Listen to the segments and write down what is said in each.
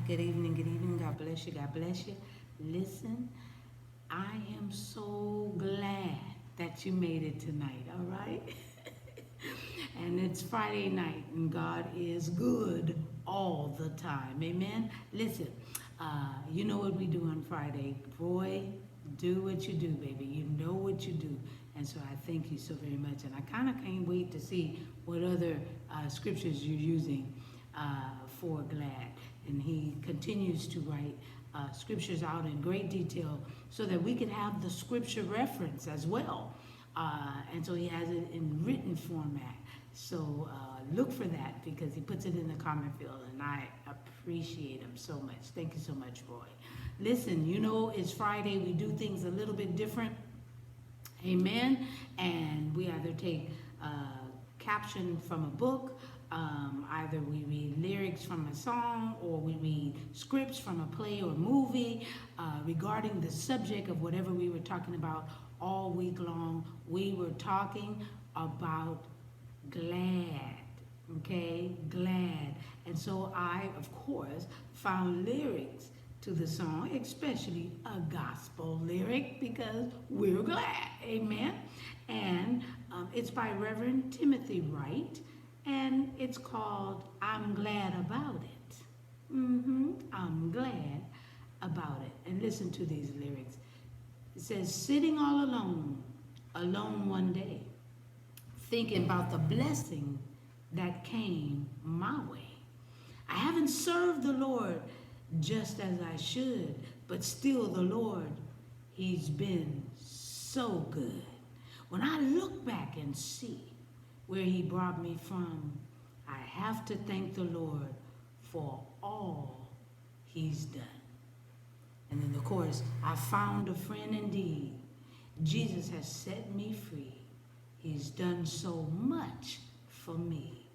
Good evening, good evening. God bless you, God bless you. Listen, I am so glad that you made it tonight, all right? And it's Friday night, and God is good all the time. Amen. Listen, you know what we do on Friday. Boy, do what you do, baby. You know what you do. And so I thank you so very much. And I kind of can't wait to see what other scriptures you're using for glad. And he continues to write scriptures out in great detail so that we can have the scripture reference as well. And so he has it in written format. So look for that because he puts it in the comment field, and I appreciate him so much. Thank you so much, Roy. Listen, you know it's Friday. We do things a little bit different. Amen. And we either take caption from a book, either we read lyrics from a song, or we read scripts from a play or movie regarding the subject of whatever we were talking about all week long. We were talking about glad, okay? Glad. And so I, of course, found lyrics to the song, especially a gospel lyric, because we're glad, amen? And it's by Reverend Timothy Wright, and it's called I'm Glad About It. I'm glad about it. And listen to these lyrics. It says, sitting all alone, alone one day, thinking about the blessing that came my way. I haven't served the Lord just as I should, but still the Lord, he's been so good. When I look back and see where he brought me from, I have to thank the Lord for all he's done. And then the chorus, I found a friend indeed. Jesus has set me free. He's done so much for me.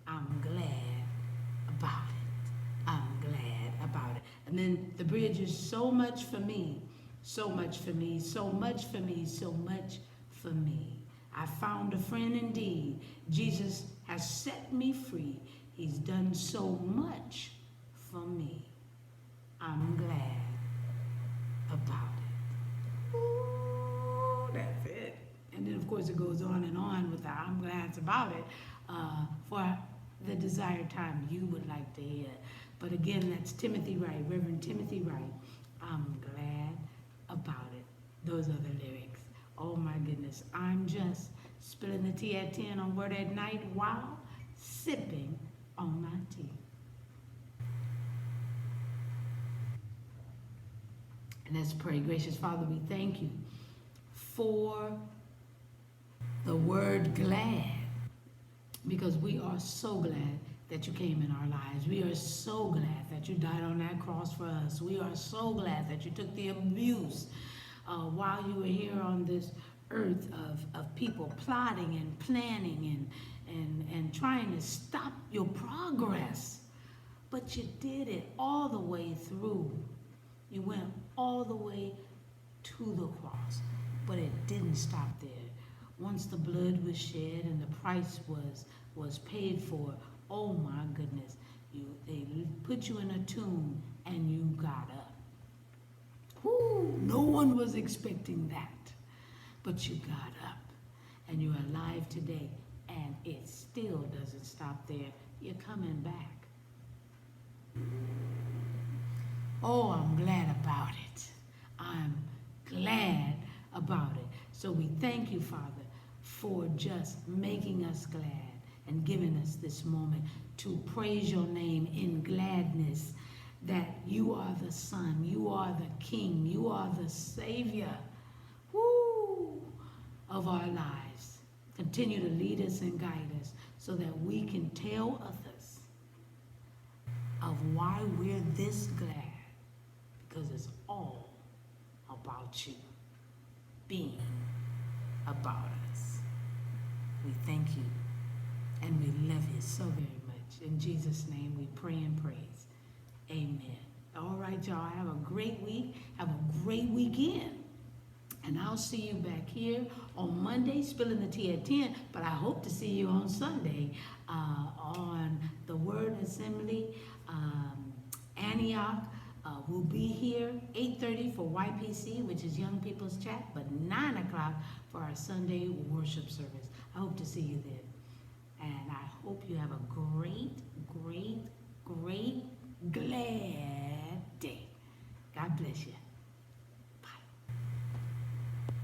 I'm glad about it. I'm glad about it. And then the bridge is so much for me, so much for me, so much for me, so much for me. I found a friend indeed. Jesus has set me free. He's done so much for me. I'm glad about it. Ooh, that's it. And then, of course, it goes on and on with the I'm glad about it for the desired time you would like to hear. But again, that's Timothy Wright, Reverend Timothy Wright. I'm glad about it. Those are the lyrics. Oh my goodness. I'm just spilling the tea at 10 on Word at Night while sipping on my tea. And let's pray. Gracious Father, we thank you for the word glad, because we are so glad that you came in our lives. We are so glad that you died on that cross for us. We are so glad that you took the abuse while you were here on this earth of people plotting and planning and trying to stop your progress. But you did it all the way through. You went all the way to the cross, but it didn't stop there. Once the blood was shed and the price was paid for, oh my goodness, they put you in a tomb and you got up. Whoo, no one was expecting that, but you got up and you're alive today, and it still doesn't stop there. You're coming back. Oh, I'm glad about it. I'm glad about it. So we thank you, Father, for just making us glad and giving us this moment to praise your name in gladness, that you are the Son, you are the King, you are the Savior, woo, of our lives. Continue to lead us and guide us so that we can tell others of why we're this glad, because it's all about you, being about us. We thank you and we love you so very much. In Jesus' name we pray and praise. Amen. All right, y'all. Have a great week. Have a great weekend. And I'll see you back here on Monday, spilling the tea at 10. But I hope to see you on Sunday on the Word Assembly, Antioch. Antioch. We'll be here 8:30 for YPC, which is Young People's Chat, but 9 o'clock for our Sunday worship service. I hope to see you there. And I hope you have a great, glad